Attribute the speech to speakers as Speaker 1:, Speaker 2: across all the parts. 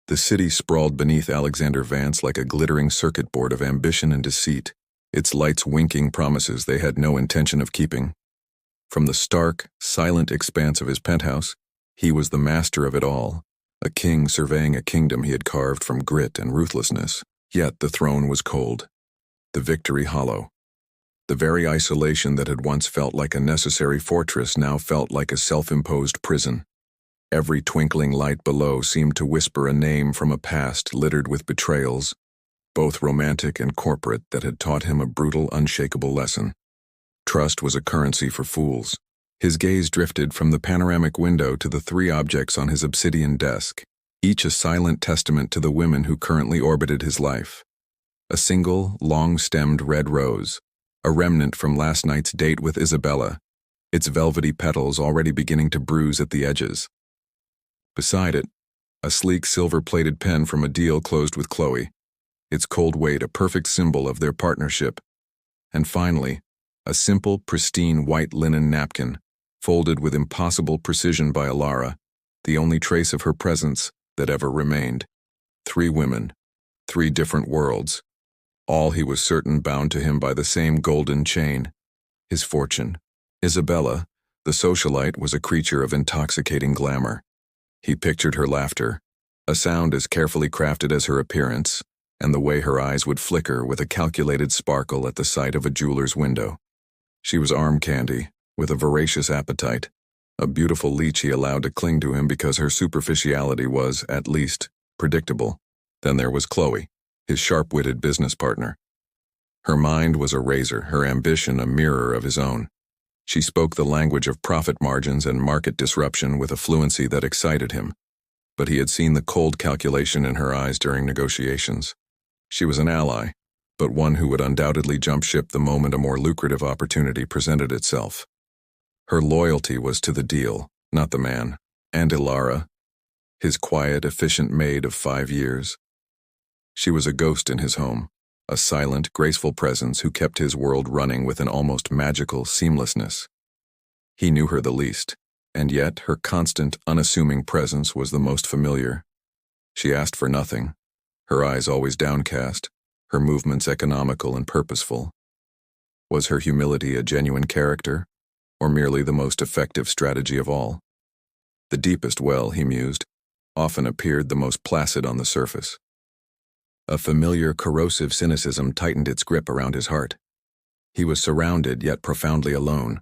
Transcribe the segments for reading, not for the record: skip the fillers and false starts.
Speaker 1: The city sprawled beneath Alexander Vance like a glittering circuit board of ambition and deceit, its lights winking promises they had no intention of keeping. From the stark, silent expanse of his penthouse, he was the master of it all, a king surveying a kingdom he had carved from grit and ruthlessness. Yet the throne was cold, the victory hollow. The very isolation that had once felt like a necessary fortress now felt like a self-imposed prison. Every twinkling light below seemed to whisper a name from a past littered with betrayals, both romantic and corporate, that had taught him a brutal, unshakable lesson. Trust was a currency for fools. His gaze drifted from the panoramic window to the three objects on his obsidian desk, each a silent testament to the women who currently orbited his life. A single, long-stemmed red rose, a remnant from last night's date with Isabella, its velvety petals already beginning to bruise at the edges. Beside it, a sleek silver-plated pen from a deal closed with Chloe, its cold weight a perfect symbol of their partnership. And finally, a simple, pristine white linen napkin, folded with impossible precision by Alara, the only trace of her presence that ever remained. 3 women, 3 different worlds, all he was certain bound to him by the same golden chain, his fortune. Isabella, the socialite, was a creature of intoxicating glamour. He pictured her laughter, a sound as carefully crafted as her appearance, and the way her eyes would flicker with a calculated sparkle at the sight of a jeweler's window. She was arm candy, with a voracious appetite, a beautiful leech he allowed to cling to him because her superficiality was, at least, predictable. Then there was Chloe, his sharp-witted business partner. Her mind was a razor, her ambition a mirror of his own. She spoke the language of profit margins and market disruption with a fluency that excited him, but he had seen the cold calculation in her eyes during negotiations. She was an ally, but one who would undoubtedly jump ship the moment a more lucrative opportunity presented itself. Her loyalty was to the deal, not the man, and Ilara, his quiet, efficient maid of 5 years. She was a ghost in his home, a silent, graceful presence who kept his world running with an almost magical seamlessness. He knew her the least, and yet her constant, unassuming presence was the most familiar. She asked for nothing, her eyes always downcast, her movements economical and purposeful. Was her humility a genuine character, or merely the most effective strategy of all? The deepest well, he mused, often appeared the most placid on the surface. A familiar, corrosive cynicism tightened its grip around his heart. He was surrounded, yet profoundly alone.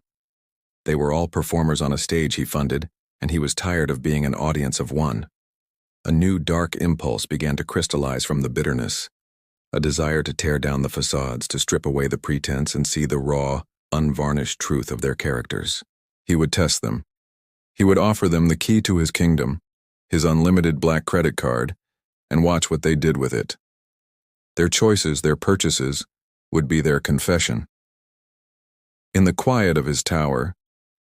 Speaker 1: They were all performers on a stage he funded, and he was tired of being an audience of one. A new dark impulse began to crystallize from the bitterness, a desire to tear down the facades, to strip away the pretense and see the raw, unvarnished truth of their characters. He would test them. He would offer them the key to his kingdom, his unlimited black credit card, and watch what they did with it. Their choices, their purchases, would be their confession. In the quiet of his tower,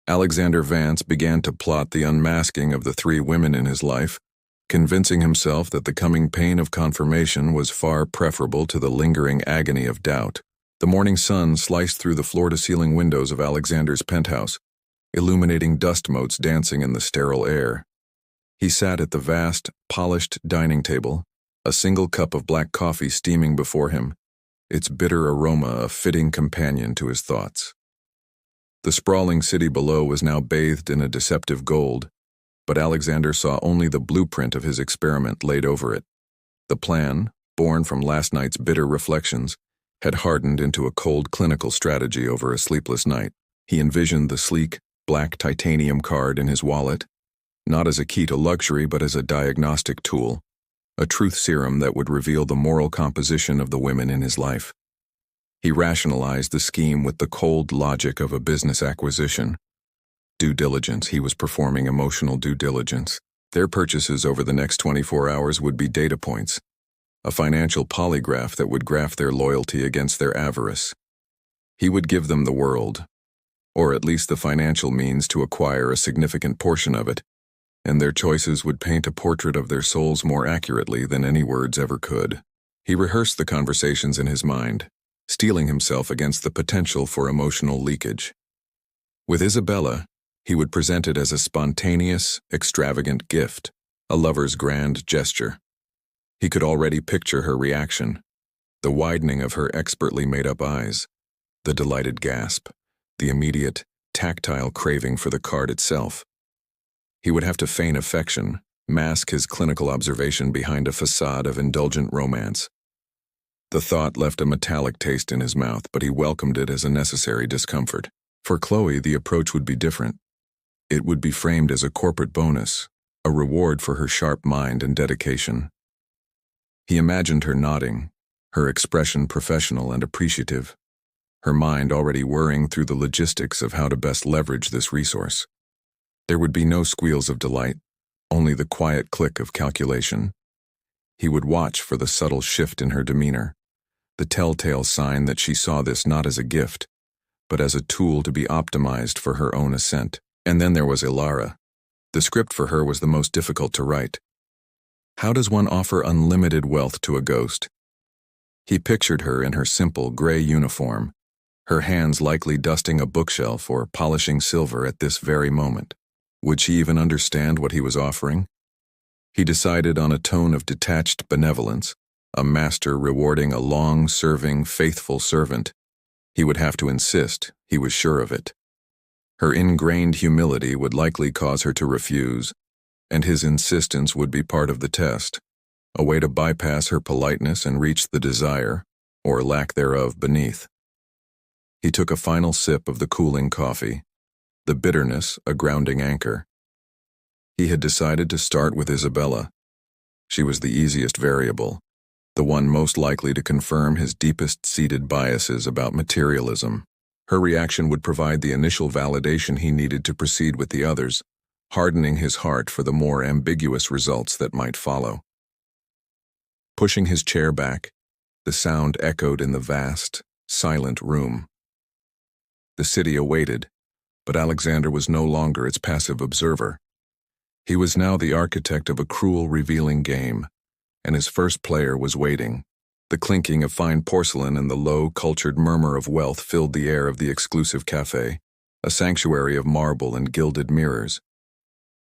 Speaker 1: Alexander Vance began to plot the unmasking of the 3 women in his life, convincing himself that the coming pain of confirmation was far preferable to the lingering agony of doubt. The morning sun sliced through the floor-to-ceiling windows of Alexander's penthouse, illuminating dust motes dancing in the sterile air. He sat at the vast, polished dining table, a single cup of black coffee steaming before him, its bitter aroma a fitting companion to his thoughts. The sprawling city below was now bathed in a deceptive gold, but Alexander saw only the blueprint of his experiment laid over it. The plan, born from last night's bitter reflections, had hardened into a cold clinical strategy over a sleepless night. He envisioned the sleek, black titanium card in his wallet, not as a key to luxury but as a diagnostic tool, a truth serum that would reveal the moral composition of the women in his life. He rationalized the scheme with the cold logic of a business acquisition. Due diligence, he was performing emotional due diligence. Their purchases over the next 24 hours would be data points, a financial polygraph that would graph their loyalty against their avarice. He would give them the world, or at least the financial means to acquire a significant portion of it, and their choices would paint a portrait of their souls more accurately than any words ever could. He rehearsed the conversations in his mind, steeling himself against the potential for emotional leakage. With Isabella, he would present it as a spontaneous, extravagant gift, a lover's grand gesture. He could already picture her reaction, the widening of her expertly made-up eyes, the delighted gasp, the immediate, tactile craving for the card itself. He would have to feign affection, mask his clinical observation behind a facade of indulgent romance. The thought left a metallic taste in his mouth, but he welcomed it as a necessary discomfort. For Chloe, the approach would be different. It would be framed as a corporate bonus, a reward for her sharp mind and dedication. He imagined her nodding, her expression professional and appreciative, her mind already whirring through the logistics of how to best leverage this resource. There would be no squeals of delight, only the quiet click of calculation. He would watch for the subtle shift in her demeanor, the telltale sign that she saw this not as a gift, but as a tool to be optimized for her own ascent. And then there was Ilara. The script for her was the most difficult to write. How does one offer unlimited wealth to a ghost? He pictured her in her simple gray uniform, her hands likely dusting a bookshelf or polishing silver at this very moment. Would she even understand what he was offering? He decided on a tone of detached benevolence, a master rewarding a long-serving, faithful servant. He would have to insist, he was sure of it. Her ingrained humility would likely cause her to refuse, and his insistence would be part of the test, a way to bypass her politeness and reach the desire, or lack thereof, beneath. He took a final sip of the cooling coffee, the bitterness a grounding anchor. He had decided to start with Isabella. She was the easiest variable, the one most likely to confirm his deepest-seated biases about materialism. Her reaction would provide the initial validation he needed to proceed with the others, hardening his heart for the more ambiguous results that might follow. Pushing his chair back, the sound echoed in the vast, silent room. The city awaited, but Alexander was no longer its passive observer. He was now the architect of a cruel, revealing game, and his first player was waiting. The clinking of fine porcelain and the low, cultured murmur of wealth filled the air of the exclusive cafe, a sanctuary of marble and gilded mirrors.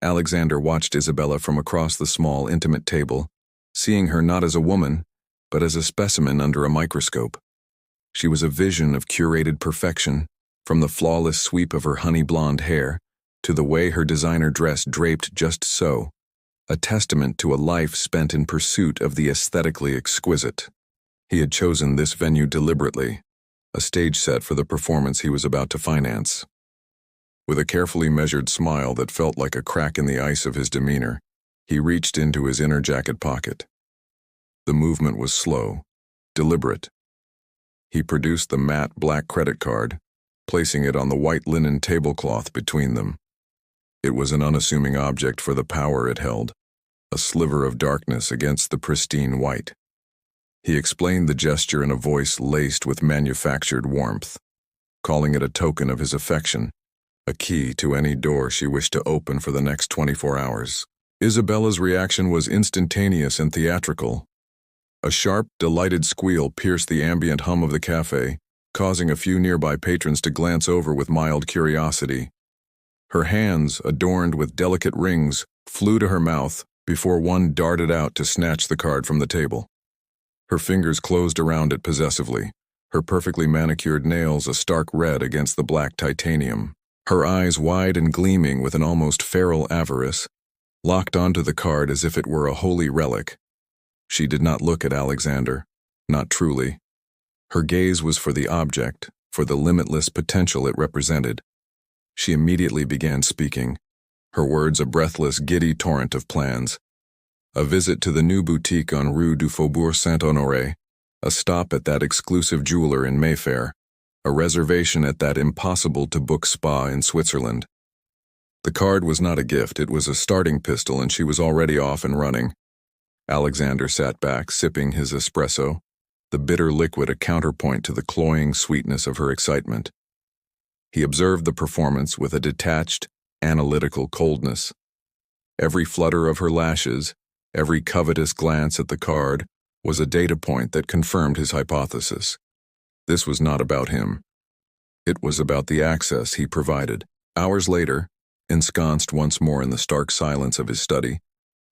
Speaker 1: Alexander watched Isabella from across the small, intimate table, seeing her not as a woman, but as a specimen under a microscope. She was a vision of curated perfection, from the flawless sweep of her honey-blonde hair to the way her designer dress draped just so, a testament to a life spent in pursuit of the aesthetically exquisite. He had chosen this venue deliberately, a stage set for the performance he was about to finance. With a carefully measured smile that felt like a crack in the ice of his demeanor, he reached into his inner jacket pocket. The movement was slow, deliberate. He produced the matte black credit card, placing it on the white linen tablecloth between them. It was an unassuming object for the power it held, a sliver of darkness against the pristine white. He explained the gesture in a voice laced with manufactured warmth, calling it a token of his affection, a key to any door she wished to open for the next 24 hours. Isabella's reaction was instantaneous and theatrical. A sharp, delighted squeal pierced the ambient hum of the cafe, causing a few nearby patrons to glance over with mild curiosity. Her hands, adorned with delicate rings, flew to her mouth before one darted out to snatch the card from the table. Her fingers closed around it possessively, her perfectly manicured nails a stark red against the black titanium. Her eyes wide and gleaming with an almost feral avarice, locked onto the card as if it were a holy relic. She did not look at Alexander, not truly. Her gaze was for the object, for the limitless potential it represented. She immediately began speaking, her words a breathless, giddy torrent of plans. A visit to the new boutique on Rue du Faubourg Saint-Honoré, a stop at that exclusive jeweler in Mayfair, a reservation at that impossible-to-book spa in Switzerland. The card was not a gift, it was a starting pistol, and she was already off and running. Alexander sat back, sipping his espresso, the bitter liquid a counterpoint to the cloying sweetness of her excitement. He observed the performance with a detached, analytical coldness. Every flutter of her lashes, every covetous glance at the card, was a data point that confirmed his hypothesis. This was not about him. It was about the access he provided. Hours later, ensconced once more in the stark silence of his study,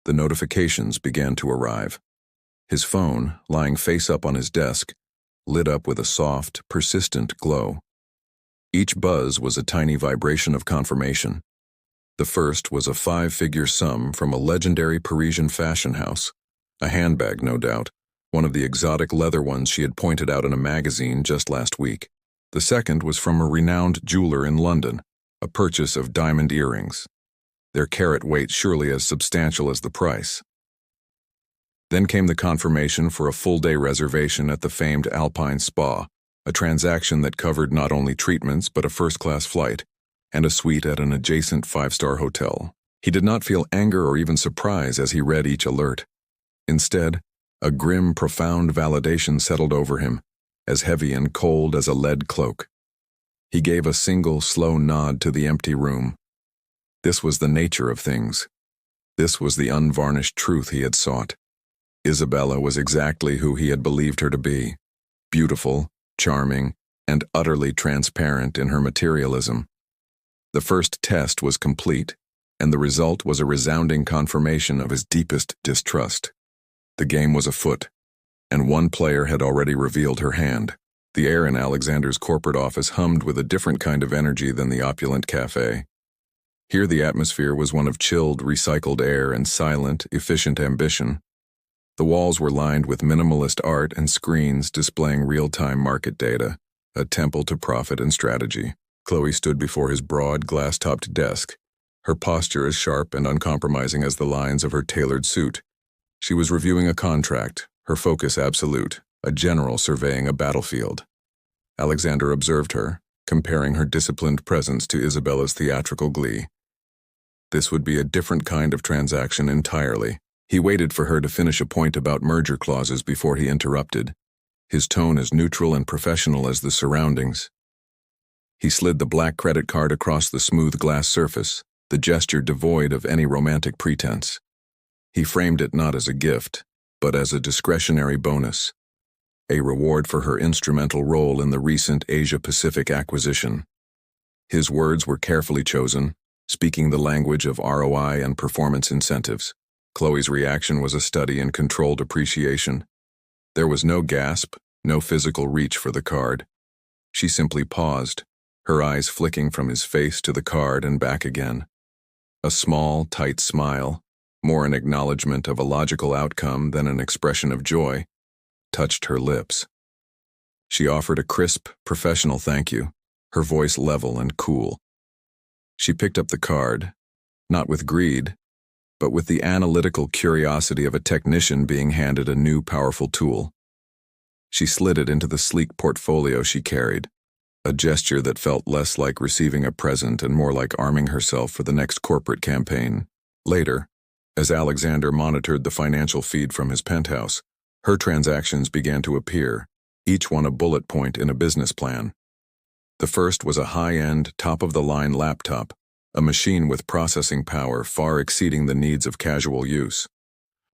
Speaker 1: the notifications began to arrive. His phone, lying face up on his desk, lit up with a soft, persistent glow. Each buzz was a tiny vibration of confirmation. The first was a 5-figure sum from a legendary Parisian fashion house. A handbag, no doubt, one of the exotic leather ones she had pointed out in a magazine just last week. The second was from a renowned jeweler in London, a purchase of diamond earrings, their carat weight surely as substantial as the price. Then came the confirmation for a full-day reservation at the famed Alpine Spa, a transaction that covered not only treatments but a first-class flight and a suite at an adjacent 5-star hotel. He did not feel anger or even surprise as he read each alert. Instead, a grim, profound validation settled over him, as heavy and cold as a lead cloak. He gave a single, slow nod to the empty room. This was the nature of things. This was the unvarnished truth he had sought. Isabella was exactly who he had believed her to be, beautiful, charming, and utterly transparent in her materialism. The first test was complete, and the result was a resounding confirmation of his deepest distrust. The game was afoot, and one player had already revealed her hand. The air in Alexander's corporate office hummed with a different kind of energy than the opulent cafe. Here the atmosphere was one of chilled, recycled air and silent, efficient ambition. The walls were lined with minimalist art and screens displaying real-time market data, a temple to profit and strategy. Chloe stood before his broad, glass-topped desk, her posture as sharp and uncompromising as the lines of her tailored suit. She was reviewing a contract, her focus absolute, a general surveying a battlefield. Alexander observed her, comparing her disciplined presence to Isabella's theatrical glee. This would be a different kind of transaction entirely. He waited for her to finish a point about merger clauses before he interrupted, his tone as neutral and professional as the surroundings. He slid the black credit card across the smooth glass surface, the gesture devoid of any romantic pretense. He framed it not as a gift, but as a discretionary bonus, a reward for her instrumental role in the recent Asia-Pacific acquisition. His words were carefully chosen, speaking the language of ROI and performance incentives. Chloe's reaction was a study in controlled appreciation. There was no gasp, no physical reach for the card. She simply paused, her eyes flicking from his face to the card and back again. A small, tight smile, more an acknowledgement of a logical outcome than an expression of joy, touched her lips. She offered a crisp, professional thank you, her voice level and cool. She picked up the card, not with greed, but with the analytical curiosity of a technician being handed a new powerful tool. She slid it into the sleek portfolio she carried, a gesture that felt less like receiving a present and more like arming herself for the next corporate campaign. Later, as Alexander monitored the financial feed from his penthouse, her transactions began to appear, each one a bullet point in a business plan. The first was a high-end, top-of-the-line laptop, a machine with processing power far exceeding the needs of casual use.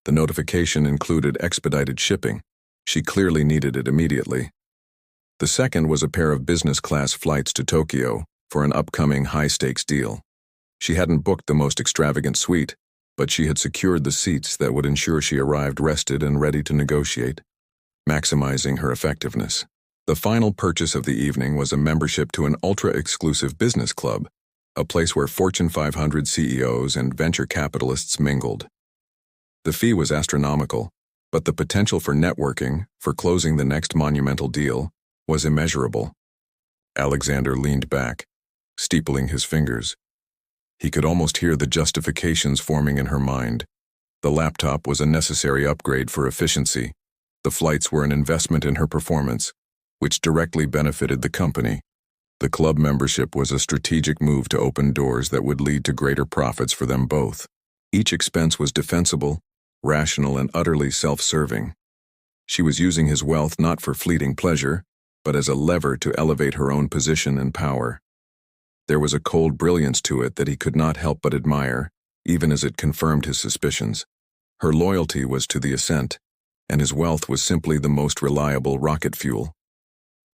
Speaker 1: The notification included expedited shipping. She clearly needed it immediately. The second was a pair of business-class flights to Tokyo for an upcoming high-stakes deal. She hadn't booked the most extravagant suite, but she had secured the seats that would ensure she arrived rested and ready to negotiate, maximizing her effectiveness. The final purchase of the evening was a membership to an ultra-exclusive business club, a place where Fortune 500 CEOs and venture capitalists mingled. The fee was astronomical, but the potential for networking, for closing the next monumental deal, was immeasurable. Alexander leaned back, steepling his fingers. He could almost hear the justifications forming in her mind. The laptop was a necessary upgrade for efficiency. The flights were an investment in her performance, which directly benefited the company. The club membership was a strategic move to open doors that would lead to greater profits for them both. Each expense was defensible, rational, and utterly self-serving. She was using his wealth not for fleeting pleasure, but as a lever to elevate her own position and power. There was a cold brilliance to it that he could not help but admire, even as it confirmed his suspicions. Her loyalty was to the ascent, and his wealth was simply the most reliable rocket fuel.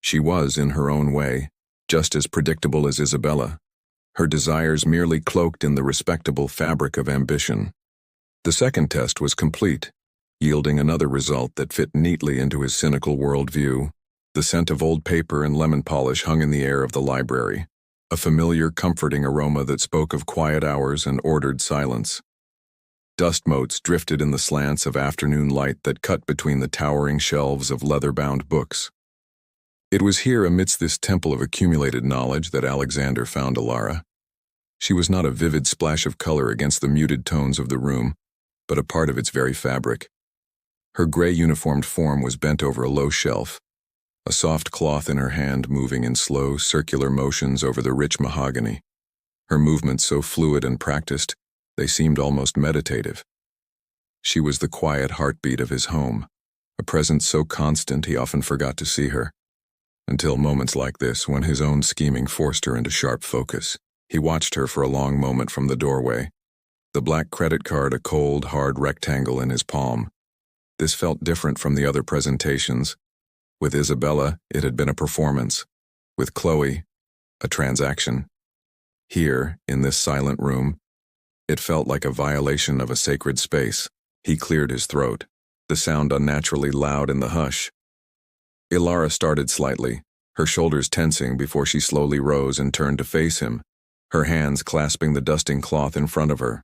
Speaker 1: She was, in her own way, just as predictable as Isabella, her desires merely cloaked in the respectable fabric of ambition. The second test was complete, yielding another result that fit neatly into his cynical worldview. The scent of old paper and lemon polish hung in the air of the library, a familiar, comforting aroma that spoke of quiet hours and ordered silence. Dust motes drifted in the slants of afternoon light that cut between the towering shelves of leather-bound books. It was here, amidst this temple of accumulated knowledge, that Alexander found Ilara. She was not a vivid splash of color against the muted tones of the room, but a part of its very fabric. Her gray uniformed form was bent over a low shelf, a soft cloth in her hand moving in slow, circular motions over the rich mahogany. Her movements so fluid and practiced, they seemed almost meditative. She was the quiet heartbeat of his home, a presence so constant he often forgot to see her. Until moments like this, when his own scheming forced her into sharp focus. He watched her for a long moment from the doorway, the black credit card a cold, hard rectangle in his palm. This felt different from the other presentations. With Isabella, it had been a performance. With Chloe, a transaction. Here, in this silent room, it felt like a violation of a sacred space. He cleared his throat, the sound unnaturally loud in the hush. Ilara started slightly, her shoulders tensing before she slowly rose and turned to face him, her hands clasping the dusting cloth in front of her.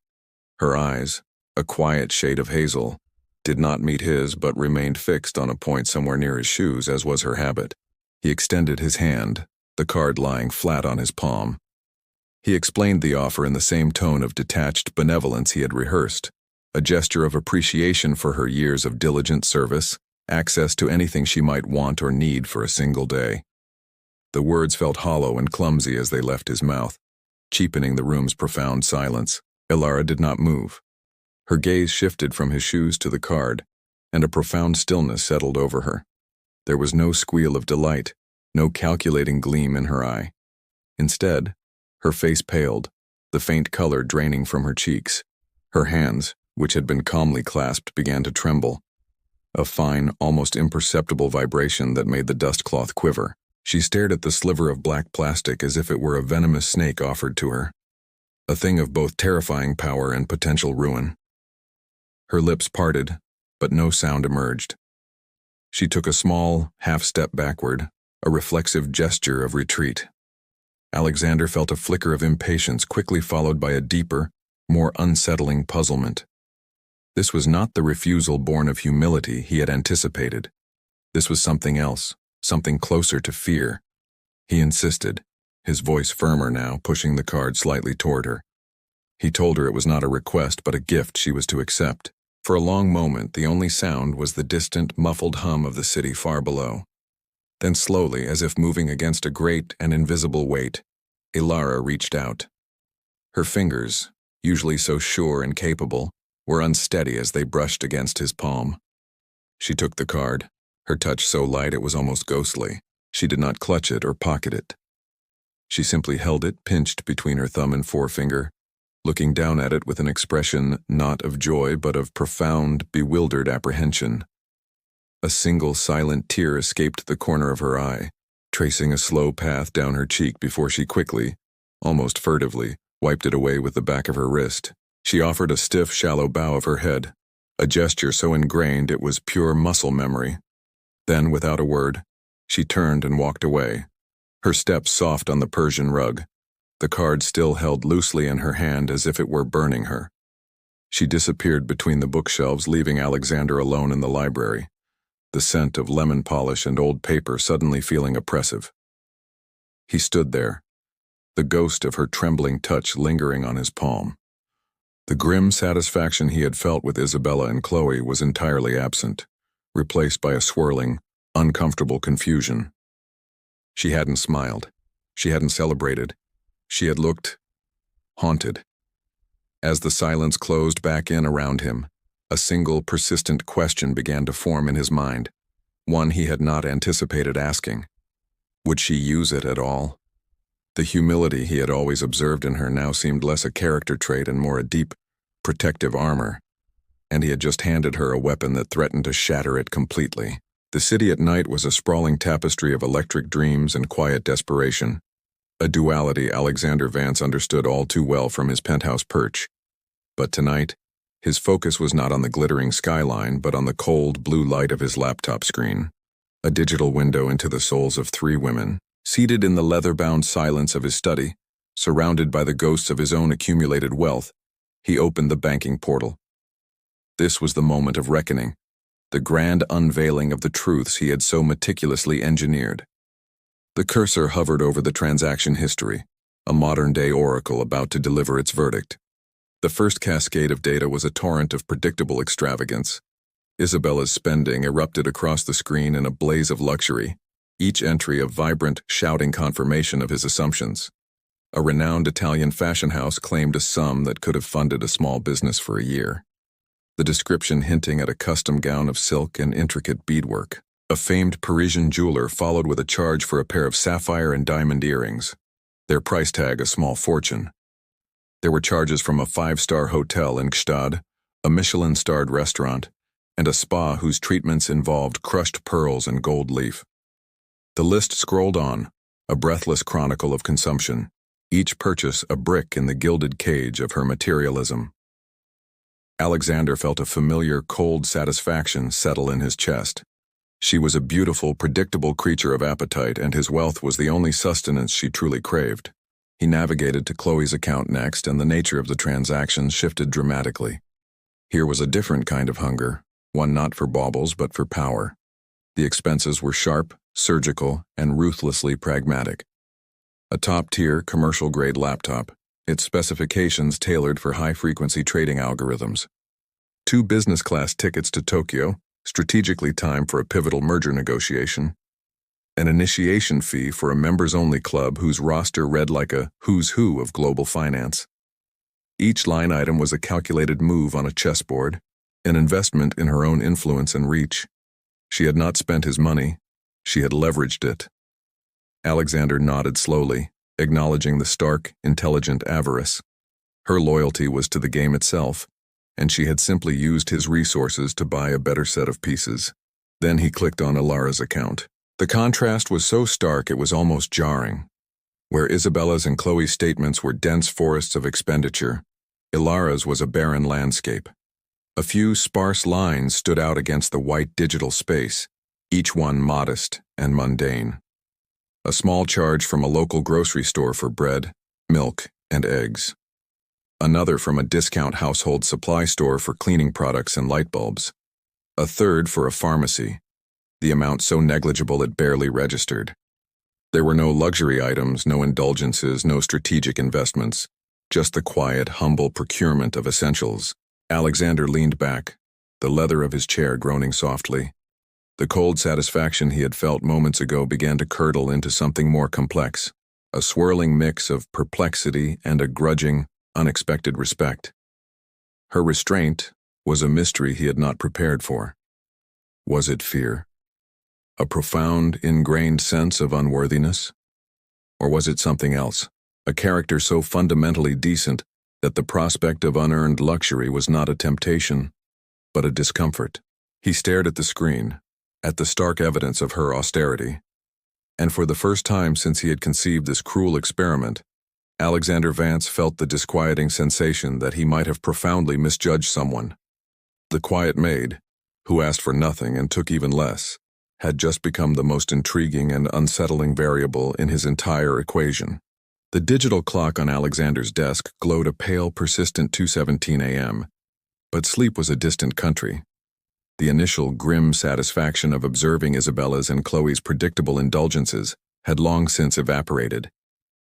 Speaker 1: Her eyes, a quiet shade of hazel, did not meet his but remained fixed on a point somewhere near his shoes, as was her habit. He extended his hand, the card lying flat on his palm. He explained the offer in the same tone of detached benevolence he had rehearsed, a gesture of appreciation for her years of diligent service, access to anything she might want or need for a single day. The words felt hollow and clumsy as they left his mouth, cheapening the room's profound silence. Ilara did not move. Her gaze shifted from his shoes to the card, and a profound stillness settled over her. There was no squeal of delight, no calculating gleam in her eye. Instead, her face paled, the faint color draining from her cheeks. Her hands, which had been calmly clasped, began to tremble, a fine, almost imperceptible vibration that made the dust cloth quiver. She stared at the sliver of black plastic as if it were a venomous snake offered to her, a thing of both terrifying power and potential ruin. Her lips parted, but no sound emerged. She took a small, half-step backward, a reflexive gesture of retreat. Alexander felt a flicker of impatience, quickly followed by a deeper, more unsettling puzzlement. This was not the refusal born of humility he had anticipated. This was something else, something closer to fear. He insisted, his voice firmer now, pushing the card slightly toward her. He told her it was not a request but a gift she was to accept. For a long moment, the only sound was the distant, muffled hum of the city far below. Then slowly, as if moving against a great and invisible weight, Ilara reached out. Her fingers, usually so sure and capable, were unsteady as they brushed against his palm. She took the card, her touch so light it was almost ghostly. She did not clutch it or pocket it. She simply held it pinched between her thumb and forefinger, looking down at it with an expression not of joy but of profound, bewildered apprehension. A single silent tear escaped the corner of her eye, tracing a slow path down her cheek before she quickly, almost furtively, wiped it away with the back of her wrist. She offered a stiff, shallow bow of her head, a gesture so ingrained it was pure muscle memory. Then, without a word, she turned and walked away, her steps soft on the Persian rug, the card still held loosely in her hand as if it were burning her. She disappeared between the bookshelves, leaving Alexander alone in the library, the scent of lemon polish and old paper suddenly feeling oppressive. He stood there, the ghost of her trembling touch lingering on his palm. The grim satisfaction he had felt with Isabella and Chloe was entirely absent, replaced by a swirling, uncomfortable confusion. She hadn't smiled. She hadn't celebrated. She had looked haunted. As the silence closed back in around him, a single persistent question began to form in his mind, one he had not anticipated asking. Would she use it at all? The humility he had always observed in her now seemed less a character trait and more a deep, protective armor, and he had just handed her a weapon that threatened to shatter it completely. The city at night was a sprawling tapestry of electric dreams and quiet desperation, a duality Alexander Vance understood all too well from his penthouse perch. But tonight, His focus was not on the glittering skyline, but on the cold blue light of his laptop screen, a digital window into the souls of three women, seated in the leather-bound silence of his study, surrounded by the ghosts of his own accumulated wealth. He opened the banking portal. This was the moment of reckoning, the grand unveiling of the truths he had so meticulously engineered. The cursor hovered over the transaction history, a modern-day oracle about to deliver its verdict. The first cascade of data was a torrent of predictable extravagance. Isabella's spending erupted across the screen in a blaze of luxury, each entry a vibrant, shouting confirmation of his assumptions. A renowned Italian fashion house claimed a sum that could have funded a small business for a year. The description hinting at a custom gown of silk and intricate beadwork. A famed Parisian jeweler followed with a charge for a pair of sapphire and diamond earrings, their price tag a small fortune. There were charges from a five-star hotel in Gstaad, a Michelin-starred restaurant, and a spa whose treatments involved crushed pearls and gold leaf. The list scrolled on, a breathless chronicle of consumption, each purchase a brick in the gilded cage of her materialism. Alexander felt a familiar, cold satisfaction settle in his chest. She was a beautiful, predictable creature of appetite, and his wealth was the only sustenance she truly craved. He navigated to Chloe's account next, and the nature of the transactions shifted dramatically. Here was a different kind of hunger, one not for baubles but for power. The expenses were sharp, surgical, and ruthlessly pragmatic. A top-tier, commercial-grade laptop, its specifications tailored for high-frequency trading algorithms. 2 business-class tickets to Tokyo, strategically timed for a pivotal merger negotiation. An initiation fee for a members-only club whose roster read like a who's who of global finance. Each line item was a calculated move on a chessboard, an investment in her own influence and reach. She had not spent his money, she had leveraged it. Alexander nodded slowly, acknowledging the stark, intelligent avarice. Her loyalty was to the game itself, and she had simply used his resources to buy a better set of pieces. Then he clicked on Ilara's account. The contrast was so stark it was almost jarring. Where Isabella's and Chloe's statements were dense forests of expenditure, Ilara's was a barren landscape. A few sparse lines stood out against the white digital space, each one modest and mundane. A small charge from a local grocery store for bread, milk, and eggs. Another from a discount household supply store for cleaning products and light bulbs. A third for a pharmacy, the amount so negligible it barely registered. There were no luxury items, no indulgences, no strategic investments, just the quiet, humble procurement of essentials. Alexander leaned back, the leather of his chair groaning softly. The cold satisfaction he had felt moments ago began to curdle into something more complex, a swirling mix of perplexity and a grudging, unexpected respect. Her restraint was a mystery he had not prepared for. Was it fear? A profound, ingrained sense of unworthiness? Or was it something else, a character so fundamentally decent that the prospect of unearned luxury was not a temptation, but a discomfort? He stared at the screen, at the stark evidence of her austerity. And for the first time since he had conceived this cruel experiment, Alexander Vance felt the disquieting sensation that he might have profoundly misjudged someone. The quiet maid, who asked for nothing and took even less, had just become the most intriguing and unsettling variable in his entire equation. The digital clock on Alexander's desk glowed a pale, persistent 2:17 a.m., but sleep was a distant country. The initial grim satisfaction of observing Isabella's and Chloe's predictable indulgences had long since evaporated,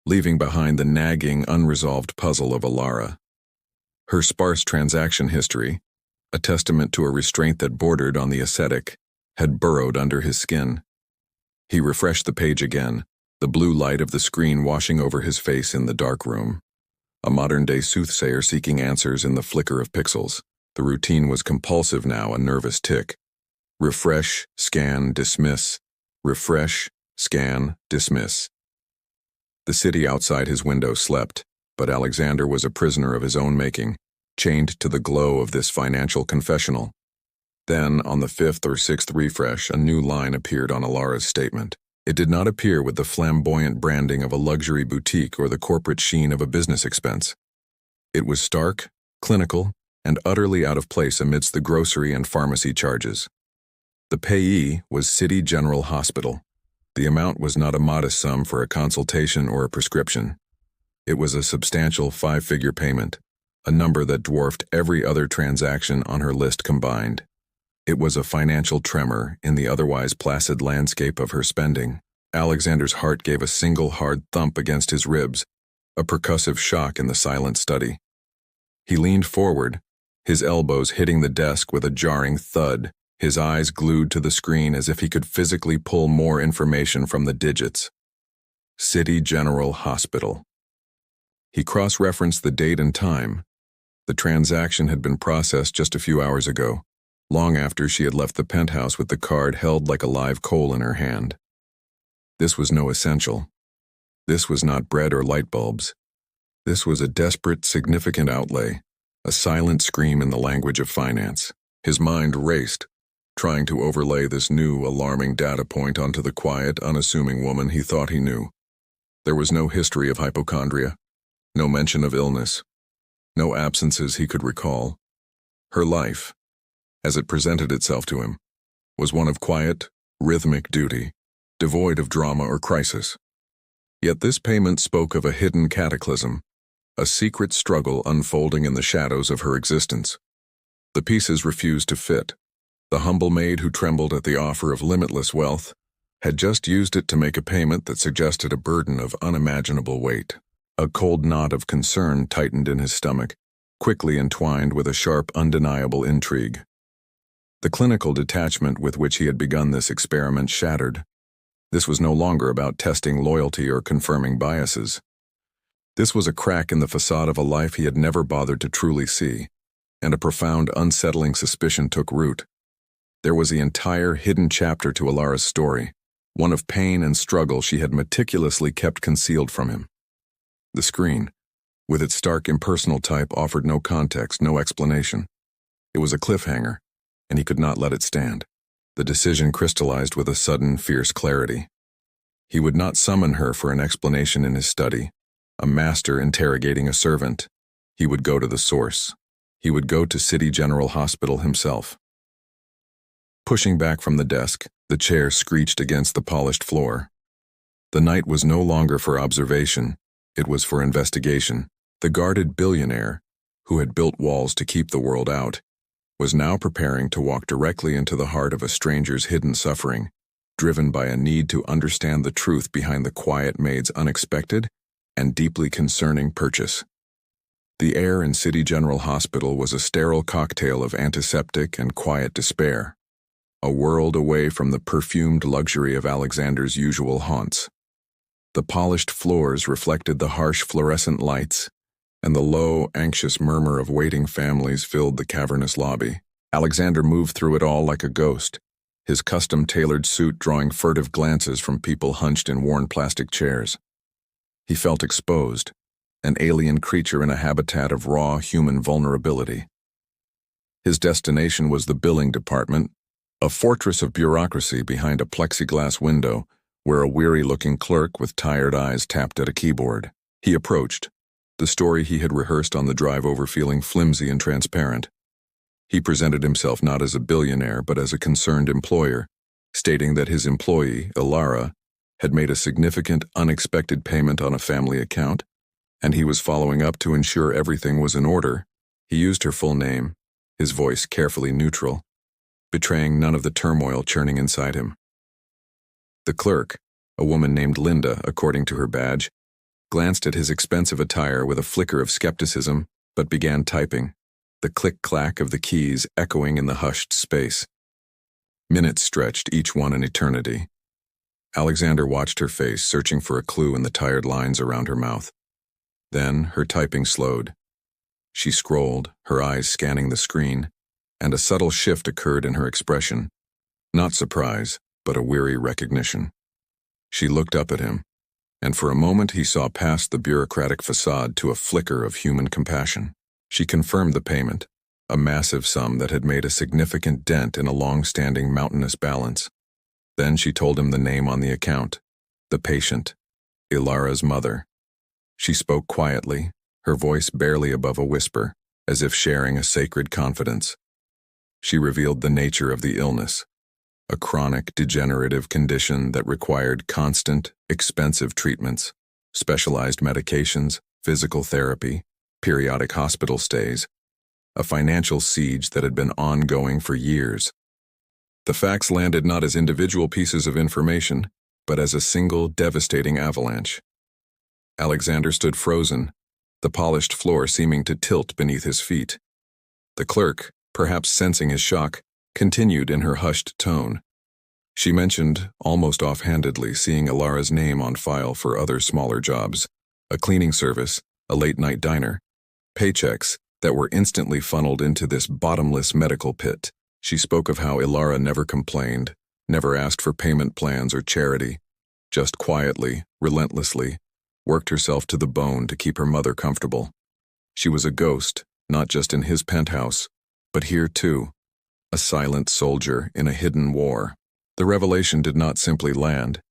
Speaker 1: leaving behind the nagging, unresolved puzzle of Ilara. Her sparse transaction history, a testament to a restraint that bordered on the ascetic, had burrowed under his skin. He refreshed the page again, the blue light of the screen washing over his face in the dark room. A modern-day soothsayer seeking answers in the flicker of pixels. The routine was compulsive now, a nervous tick. Refresh, scan, dismiss. Refresh, scan, dismiss. The city outside his window slept, but Alexander was a prisoner of his own making, chained to the glow of this financial confessional. Then, on the 5th or 6th refresh, a new line appeared on Ilara's statement. It did not appear with the flamboyant branding of a luxury boutique or the corporate sheen of a business expense. It was stark, clinical, and utterly out of place amidst the grocery and pharmacy charges. The payee was City General Hospital. The amount was not a modest sum for a consultation or a prescription. It was a substantial 5-figure payment, a number that dwarfed every other transaction on her list combined. It was a financial tremor in the otherwise placid landscape of her spending. Alexander's heart gave a single hard thump against his ribs, a percussive shock in the silent study. He leaned forward, his elbows hitting the desk with a jarring thud, his eyes glued to the screen as if he could physically pull more information from the digits. City General Hospital. He cross-referenced the date and time. The transaction had been processed just a few hours ago, long after she had left the penthouse with the card held like a live coal in her hand. This was no essential. This was not bread or light bulbs. This was a desperate, significant outlay, a silent scream in the language of finance. His mind raced, trying to overlay this new, alarming data point onto the quiet, unassuming woman he thought he knew. There was no history of hypochondria, no mention of illness, no absences he could recall. Her life, as it presented itself to him, was one of quiet, rhythmic duty, devoid of drama or crisis. Yet this payment spoke of a hidden cataclysm, a secret struggle unfolding in the shadows of her existence. The pieces refused to fit. The humble maid who trembled at the offer of limitless wealth had just used it to make a payment that suggested a burden of unimaginable weight. A cold knot of concern tightened in his stomach, quickly entwined with a sharp, undeniable intrigue. The clinical detachment with which he had begun this experiment shattered. This was no longer about testing loyalty or confirming biases. This was a crack in the facade of a life he had never bothered to truly see, and a profound, unsettling suspicion took root. There was the entire hidden chapter to Ilara's story, one of pain and struggle she had meticulously kept concealed from him. The screen, with its stark impersonal type, offered no context, no explanation. It was a cliffhanger, and he could not let it stand. The decision crystallized with a sudden, fierce clarity. He would not summon her for an explanation in his study, a master interrogating a servant. He would go to the source. He would go to City General Hospital himself. Pushing back from the desk, the chair screeched against the polished floor. The night was no longer for observation, it was for investigation. The guarded billionaire, who had built walls to keep the world out, was now preparing to walk directly into the heart of a stranger's hidden suffering, driven by a need to understand the truth behind the quiet maid's unexpected and deeply concerning purchase. The air in City General Hospital was a sterile cocktail of antiseptic and quiet despair, a world away from the perfumed luxury of Alexander's usual haunts. The polished floors reflected the harsh fluorescent lights, and the low, anxious murmur of waiting families filled the cavernous lobby. Alexander moved through it all like a ghost, his custom-tailored suit drawing furtive glances from people hunched in worn plastic chairs. He felt exposed, an alien creature in a habitat of raw human vulnerability. His destination was the billing department, a fortress of bureaucracy behind a plexiglass window where a weary-looking clerk with tired eyes tapped at a keyboard. He approached, the story he had rehearsed on the drive over feeling flimsy and transparent. He presented himself not as a billionaire but as a concerned employer, stating that his employee, Ilara, had made a significant, unexpected payment on a family account, and he was following up to ensure everything was in order. He used her full name, his voice carefully neutral, betraying none of the turmoil churning inside him. The clerk, a woman named Linda, according to her badge, glanced at his expensive attire with a flicker of skepticism, but began typing, the click-clack of the keys echoing in the hushed space. Minutes stretched, each one an eternity. Alexander watched her face, searching for a clue in the tired lines around her mouth. Then her typing slowed. She scrolled, her eyes scanning the screen, and a subtle shift occurred in her expression. Not surprise, but a weary recognition. She looked up at him, and for a moment he saw past the bureaucratic facade to a flicker of human compassion. She confirmed the payment, a massive sum that had made a significant dent in a long-standing mountainous balance. Then she told him the name on the account, the patient, Ilara's mother. She spoke quietly, her voice barely above a whisper. as if sharing a sacred confidence. She revealed the nature of the illness, a chronic degenerative condition that required constant, expensive treatments, specialized medications, physical therapy, periodic hospital stays, a financial siege that had been ongoing for years. The facts landed not as individual pieces of information, but as a single devastating avalanche. Alexander stood frozen, the polished floor seeming to tilt beneath his feet. The clerk, perhaps sensing his shock, continued in her hushed tone. She mentioned, almost offhandedly, seeing Ilara's name on file for other smaller jobs, a cleaning service, a late-night diner, paychecks that were instantly funneled into this bottomless medical pit. She spoke of how Ilara never complained, never asked for payment plans or charity, just quietly, relentlessly, worked herself to the bone to keep her mother comfortable. She was a ghost, not just in his penthouse, but here too, a silent soldier in a hidden war. The revelation did not simply land.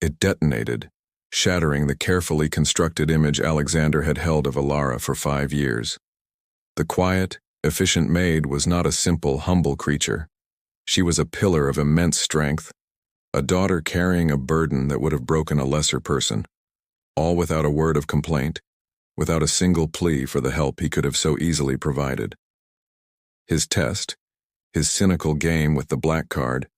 Speaker 1: It detonated, shattering the carefully constructed image Alexander had held of Ilara for 5 years. The quiet, efficient maid was not a simple, humble creature. She was a pillar of immense strength, a daughter carrying a burden that would have broken a lesser person, all without a word of complaint, without a single plea for the help he could have so easily provided. His test, his cynical game with the black card,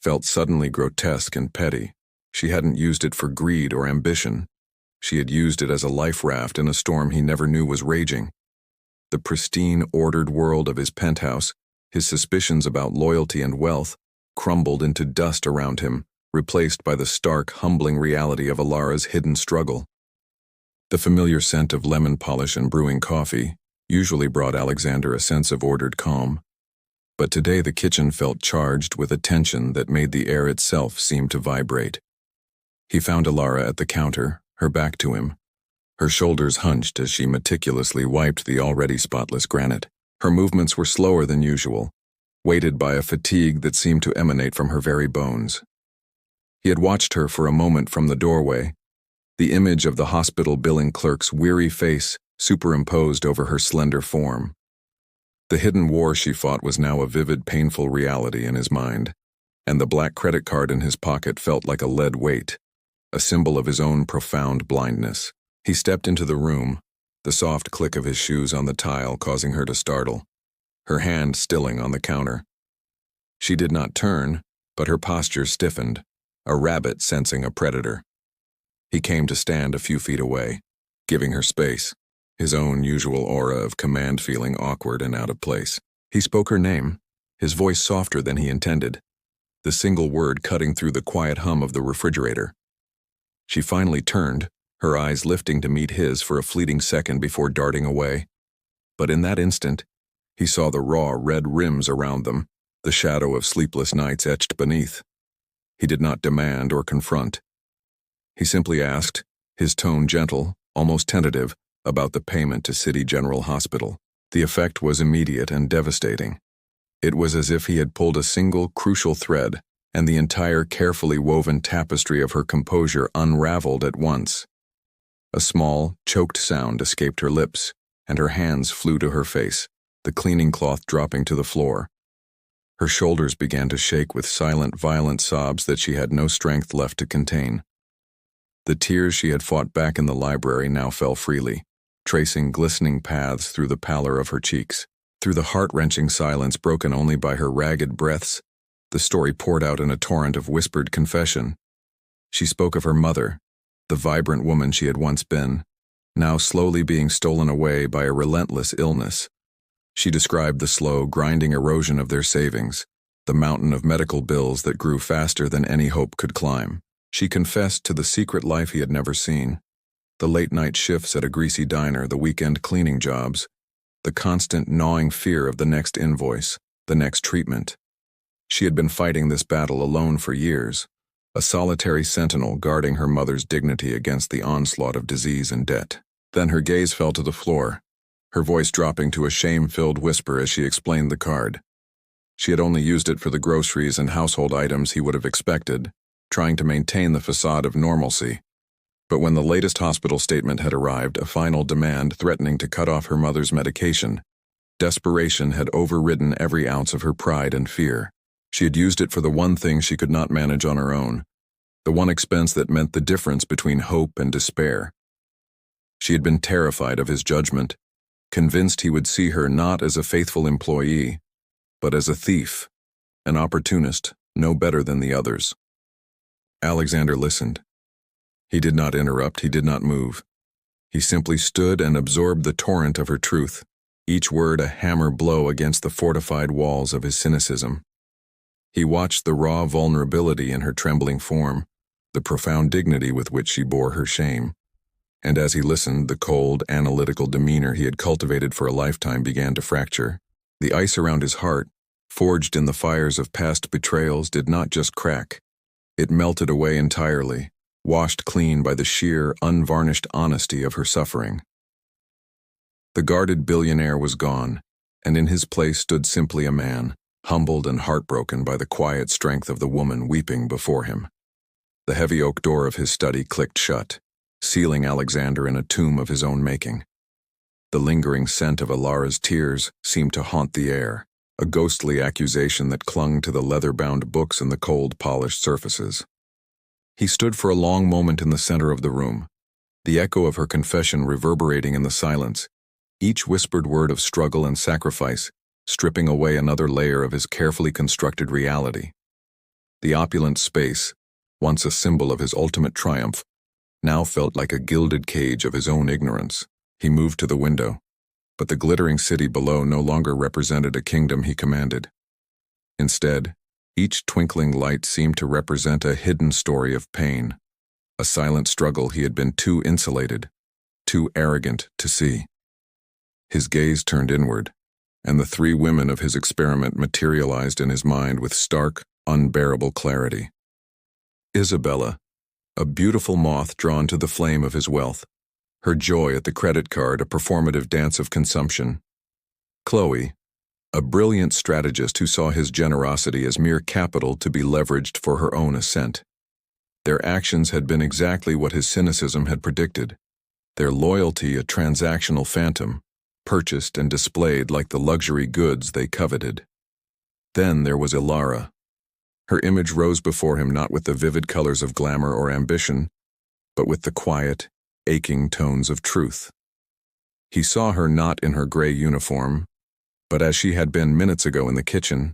Speaker 1: felt suddenly grotesque and petty. She hadn't used it for greed or ambition. She had used it as a life raft in a storm he never knew was raging. The pristine, ordered world of his penthouse, his suspicions about loyalty and wealth, crumbled into dust around him, replaced by the stark, humbling reality of Ilara's hidden struggle. The familiar scent of lemon polish and brewing coffee usually brought Alexander a sense of ordered calm. But today the kitchen felt charged with a tension that made the air itself seem to vibrate. He found Ilara at the counter, her back to him, her shoulders hunched as she meticulously wiped the already spotless granite. Her movements were slower than usual, weighted by a fatigue that seemed to emanate from her very bones. He had watched her for a moment from the doorway, the image of the hospital billing clerk's weary face superimposed over her slender form. The hidden war she fought was now a vivid, painful reality in his mind, and the black credit card in his pocket felt like a lead weight, a symbol of his own profound blindness. He stepped into the room, the soft click of his shoes on the tile causing her to startle, her hand stilling on the counter. She did not turn, but her posture stiffened, a rabbit sensing a predator. He came to stand a few feet away, giving her space, his own usual aura of command feeling awkward and out of place. He spoke her name, his voice softer than he intended, the single word cutting through the quiet hum of the refrigerator. She finally turned, her eyes lifting to meet his for a fleeting second before darting away. But in that instant, he saw the raw red rims around them, the shadow of sleepless nights etched beneath. He did not demand or confront. He simply asked, his tone gentle, almost tentative, about the payment to City General Hospital. The effect was immediate and devastating. It was as if he had pulled a single crucial thread, and the entire carefully woven tapestry of her composure unraveled at once. A small, choked sound escaped her lips, and her hands flew to her face, the cleaning cloth dropping to the floor. Her shoulders began to shake with silent, violent sobs that she had no strength left to contain. The tears she had fought back in the library now fell freely, tracing glistening paths through the pallor of her cheeks. Through the heart-wrenching silence broken only by her ragged breaths, the story poured out in a torrent of whispered confession. She spoke of her mother, the vibrant woman she had once been, now slowly being stolen away by a relentless illness. She described the slow, grinding erosion of their savings, the mountain of medical bills that grew faster than any hope could climb. She confessed to the secret life he had never seen, the late-night shifts at a greasy diner, the weekend cleaning jobs, the constant gnawing fear of the next invoice, the next treatment. She had been fighting this battle alone for years, a solitary sentinel guarding her mother's dignity against the onslaught of disease and debt. Then her gaze fell to the floor, her voice dropping to a shame-filled whisper as she explained the card. She had only used it for the groceries and household items he would have expected, trying to maintain the facade of normalcy. But when the latest hospital statement had arrived, a final demand threatening to cut off her mother's medication, Desperation had overridden every ounce of her pride and fear. She had used it for the one thing she could not manage on her own, the one expense that meant the difference between hope and despair. She had been terrified of his judgment, convinced he would see her not as a faithful employee, but as a thief, an opportunist, no better than the others. Alexander listened. He did not interrupt, he did not move. He simply stood and absorbed the torrent of her truth, each word a hammer blow against the fortified walls of his cynicism. He watched the raw vulnerability in her trembling form, the profound dignity with which she bore her shame. And as he listened, the cold, analytical demeanor he had cultivated for a lifetime began to fracture. The ice around his heart, forged in the fires of past betrayals, did not just crack. It melted away entirely, washed clean by the sheer, unvarnished honesty of her suffering. The guarded billionaire was gone, and in his place stood simply a man, humbled and heartbroken by the quiet strength of the woman weeping before him. The heavy oak door of his study clicked shut, sealing Alexander in a tomb of his own making. The lingering scent of Ilara's tears seemed to haunt the air, a ghostly accusation that clung to the leather-bound books and the cold, polished surfaces. He stood for a long moment in the center of the room, the echo of her confession reverberating in the silence, each whispered word of struggle and sacrifice, stripping away another layer of his carefully constructed reality. The opulent space, once a symbol of his ultimate triumph, now felt like a gilded cage of his own ignorance. He moved to the window, but the glittering city below no longer represented a kingdom he commanded. Instead, each twinkling light seemed to represent a hidden story of pain, a silent struggle he had been too insulated, too arrogant to see. His gaze turned inward, and the three women of his experiment materialized in his mind with stark, unbearable clarity. Isabella, a beautiful moth drawn to the flame of his wealth, her joy at the credit card a performative dance of consumption. Chloe, a brilliant strategist who saw his generosity as mere capital to be leveraged for her own ascent. Their actions had been exactly what his cynicism had predicted, their loyalty a transactional phantom, purchased and displayed like the luxury goods they coveted. Then there was Ilara. Her image rose before him not with the vivid colors of glamour or ambition, but with the quiet, aching tones of truth. He saw her not in her gray uniform, but as she had been minutes ago in the kitchen,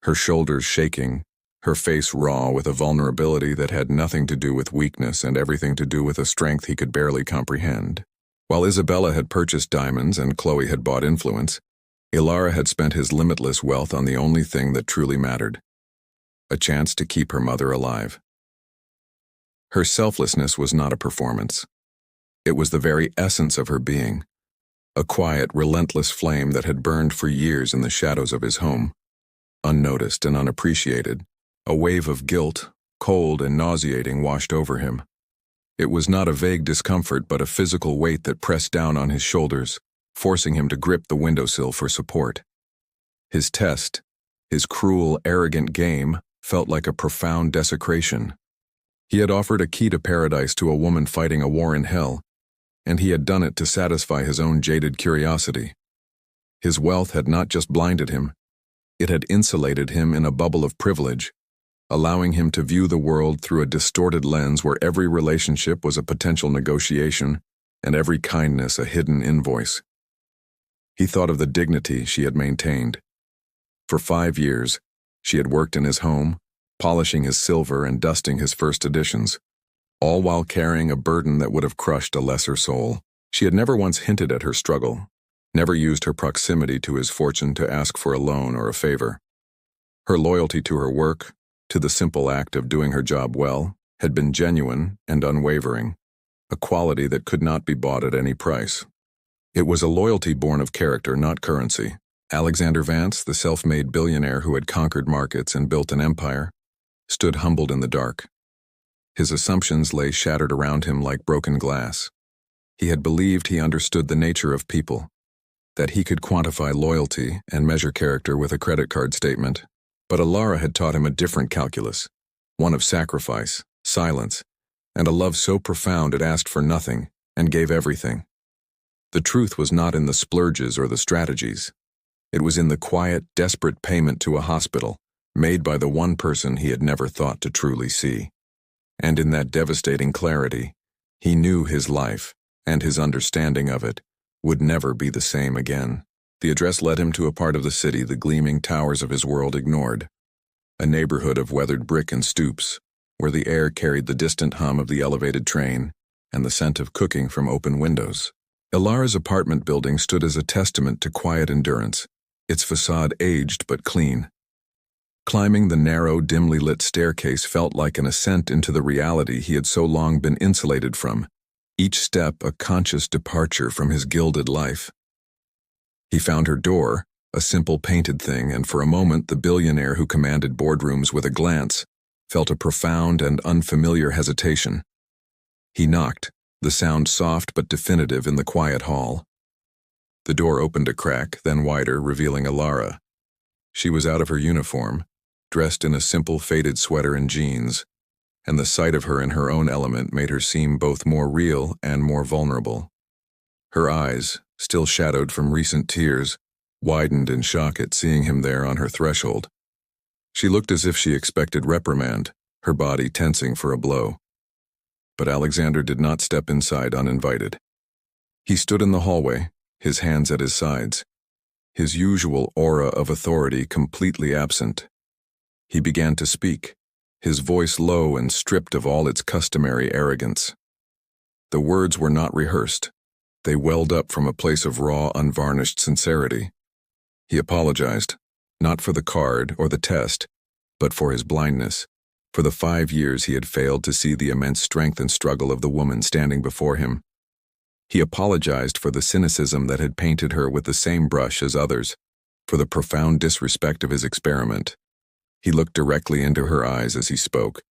Speaker 1: her shoulders shaking, her face raw with a vulnerability that had nothing to do with weakness and everything to do with a strength he could barely comprehend. While Isabella had purchased diamonds and Chloe had bought influence, Ilara had spent his limitless wealth on the only thing that truly mattered: a chance to keep her mother alive. Her selflessness was not a performance. It was the very essence of her being, a quiet, relentless flame that had burned for years in the shadows of his home, unnoticed and unappreciated. A wave of guilt, cold and nauseating, washed over him. It was not a vague discomfort but a physical weight that pressed down on his shoulders, forcing him to grip the windowsill for support. His test, his cruel, arrogant game, felt like a profound desecration. He had offered a key to paradise to a woman fighting a war in hell, and he had done it to satisfy his own jaded curiosity. His wealth had not just blinded him, it had insulated him in a bubble of privilege, allowing him to view the world through a distorted lens where every relationship was a potential negotiation and every kindness a hidden invoice. He thought of the dignity she had maintained. For 5 years, she had worked in his home, polishing his silver and dusting his first editions, all while carrying a burden that would have crushed a lesser soul. She had never once hinted at her struggle, never used her proximity to his fortune to ask for a loan or a favor. Her loyalty to her work, to the simple act of doing her job well, had been genuine and unwavering, a quality that could not be bought at any price. It was a loyalty born of character, not currency. Alexander Vance, the self-made billionaire who had conquered markets and built an empire, stood humbled in the dark. His assumptions lay shattered around him like broken glass. He had believed he understood the nature of people, that he could quantify loyalty and measure character with a credit card statement. But Ilara had taught him a different calculus, one of sacrifice, silence, and a love so profound it asked for nothing and gave everything. The truth was not in the splurges or the strategies. It was in the quiet, desperate payment to a hospital, made by the one person he had never thought to truly see. And in that devastating clarity, he knew his life, and his understanding of it, would never be the same again. The address led him to a part of the city the gleaming towers of his world ignored. A neighborhood of weathered brick and stoops, where the air carried the distant hum of the elevated train and the scent of cooking from open windows. Ilara's apartment building stood as a testament to quiet endurance, its facade aged but clean. Climbing the narrow, dimly lit staircase felt like an ascent into the reality he had so long been insulated from, each step a conscious departure from his gilded life. He found her door, a simple painted thing, and for a moment the billionaire who commanded boardrooms with a glance felt a profound and unfamiliar hesitation. He knocked, the sound soft but definitive in the quiet hall. The door opened a crack, then wider, revealing Ilara. She was out of her uniform, dressed in a simple faded sweater and jeans, and the sight of her in her own element made her seem both more real and more vulnerable. Her eyes, still shadowed from recent tears, widened in shock at seeing him there on her threshold. She looked as if she expected reprimand, her body tensing for a blow. But Alexander did not step inside uninvited. He stood in the hallway, his hands at his sides, his usual aura of authority completely absent. He began to speak, his voice low and stripped of all its customary arrogance. The words were not rehearsed. They welled up from a place of raw, unvarnished sincerity. He apologized, not for the card or the test, but for his blindness, for the 5 years he had failed to see the immense strength and struggle of the woman standing before him. He apologized for the cynicism that had painted her with the same brush as others, for the profound disrespect of his experiment. He looked directly into her eyes as he spoke,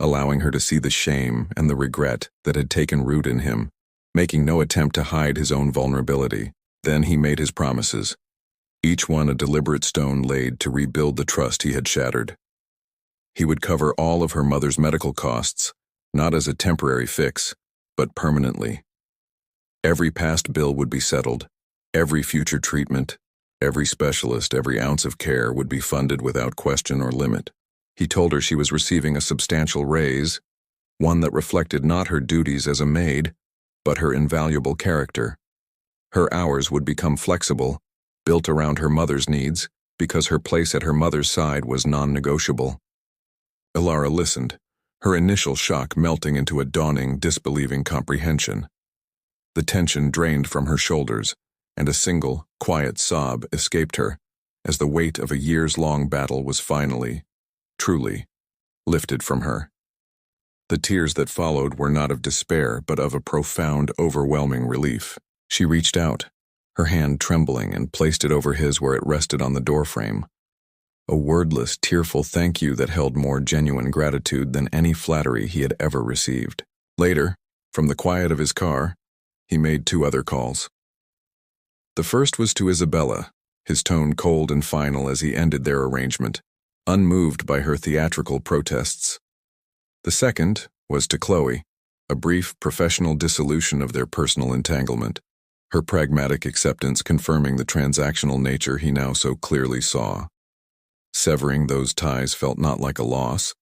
Speaker 1: allowing her to see the shame and the regret that had taken root in him, making no attempt to hide his own vulnerability. Then he made his promises, each one a deliberate stone laid to rebuild the trust he had shattered. He would cover all of her mother's medical costs, not as a temporary fix, but permanently. Every past bill would be settled, every future treatment, every specialist, every ounce of care would be funded without question or limit. He told her she was receiving a substantial raise, one that reflected not her duties as a maid, but her invaluable character. Her hours would become flexible, built around her mother's needs, because her place at her mother's side was non-negotiable. Ilara listened, her initial shock melting into a dawning, disbelieving comprehension. The tension drained from her shoulders, and a single, quiet sob escaped her, as the weight of a years-long battle was finally, truly, lifted from her. The tears that followed were not of despair, but of a profound, overwhelming relief. She reached out, her hand trembling, and placed it over his where it rested on the doorframe. A wordless, tearful thank you that held more genuine gratitude than any flattery he had ever received. Later, from the quiet of his car, he made 2 other calls. The first was to Isabella, his tone cold and final as he ended their arrangement, unmoved by her theatrical protests. The second was to Chloe, a brief professional dissolution of their personal entanglement, her pragmatic acceptance confirming the transactional nature he now so clearly saw. Severing those ties felt not like a loss,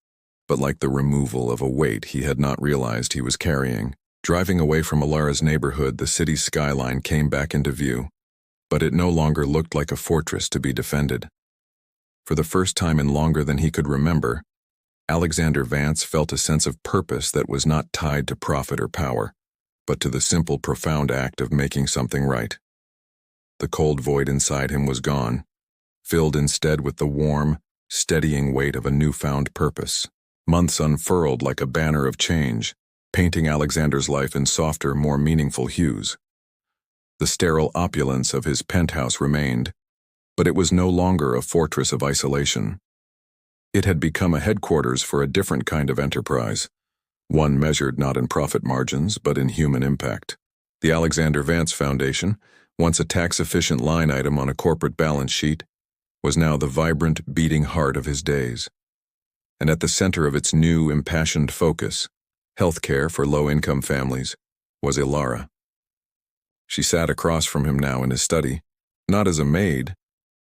Speaker 1: but like the removal of a weight he had not realized he was carrying. Driving away from Ilara's neighborhood, the city's skyline came back into view, but it no longer looked like a fortress to be defended. For the first time in longer than he could remember, Alexander Vance felt a sense of purpose that was not tied to profit or power, but to the simple, profound act of making something right. The cold void inside him was gone, filled instead with the warm, steadying weight of a newfound purpose. Months unfurled like a banner of change, painting Alexander's life in softer, more meaningful hues. The sterile opulence of his penthouse remained, but it was no longer a fortress of isolation. It had become a headquarters for a different kind of enterprise, one measured not in profit margins but in human impact. The Alexander Vance Foundation, once a tax-efficient line item on a corporate balance sheet, was now the vibrant, beating heart of his days. And at the center of its new, impassioned focus, healthcare for low-income families, was Ilara. She sat across from him now in his study, not as a maid,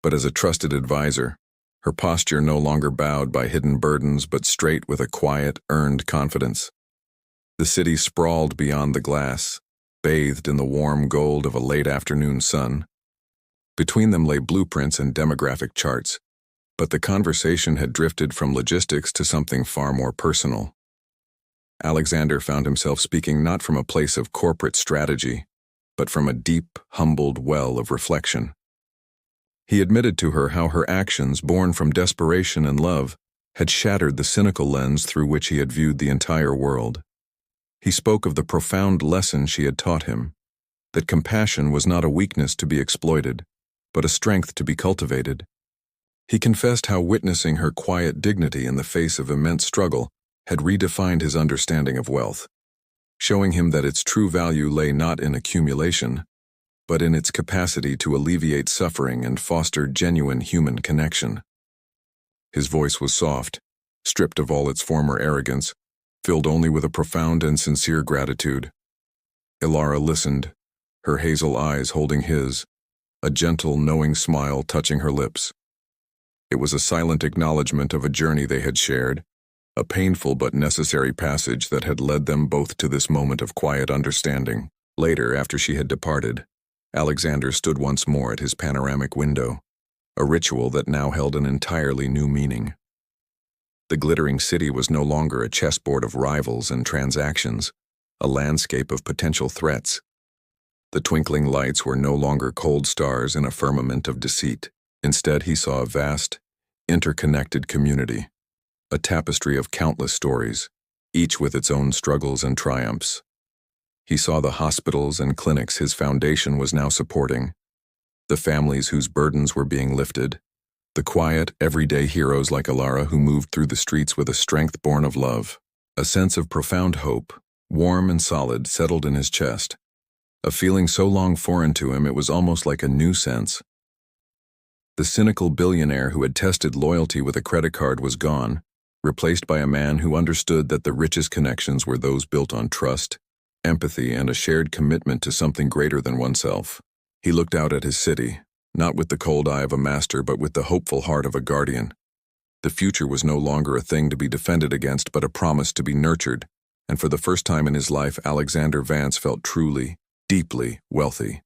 Speaker 1: but as a trusted advisor, her posture no longer bowed by hidden burdens but straight with a quiet, earned confidence. The city sprawled beyond the glass, bathed in the warm gold of a late afternoon sun. Between them lay blueprints and demographic charts, but the conversation had drifted from logistics to something far more personal. Alexander found himself speaking not from a place of corporate strategy, but from a deep, humbled well of reflection. He admitted to her how her actions, born from desperation and love, had shattered the cynical lens through which he had viewed the entire world. He spoke of the profound lesson she had taught him, that compassion was not a weakness to be exploited, but a strength to be cultivated. He confessed how witnessing her quiet dignity in the face of immense struggle had redefined his understanding of wealth, showing him that its true value lay not in accumulation, but in its capacity to alleviate suffering and foster genuine human connection. His voice was soft, stripped of all its former arrogance, filled only with a profound and sincere gratitude. Ilara listened, her hazel eyes holding his, a gentle, knowing smile touching her lips. It was a silent acknowledgement of a journey they had shared, a painful but necessary passage that had led them both to this moment of quiet understanding. Later, after she had departed, Alexander stood once more at his panoramic window, a ritual that now held an entirely new meaning. The glittering city was no longer a chessboard of rivals and transactions, a landscape of potential threats. The twinkling lights were no longer cold stars in a firmament of deceit. Instead, he saw a vast, interconnected community, a tapestry of countless stories, each with its own struggles and triumphs. He saw the hospitals and clinics his foundation was now supporting, the families whose burdens were being lifted, the quiet, everyday heroes like Ilara who moved through the streets with a strength born of love. A sense of profound hope, warm and solid, settled in his chest, a feeling so long foreign to him it was almost like a new sense. The cynical billionaire who had tested loyalty with a credit card was gone, replaced by a man who understood that the richest connections were those built on trust, empathy, and a shared commitment to something greater than oneself. He looked out at his city, not with the cold eye of a master but with the hopeful heart of a guardian. The future was no longer a thing to be defended against but a promise to be nurtured, and for the first time in his life Alexander Vance felt truly, deeply wealthy.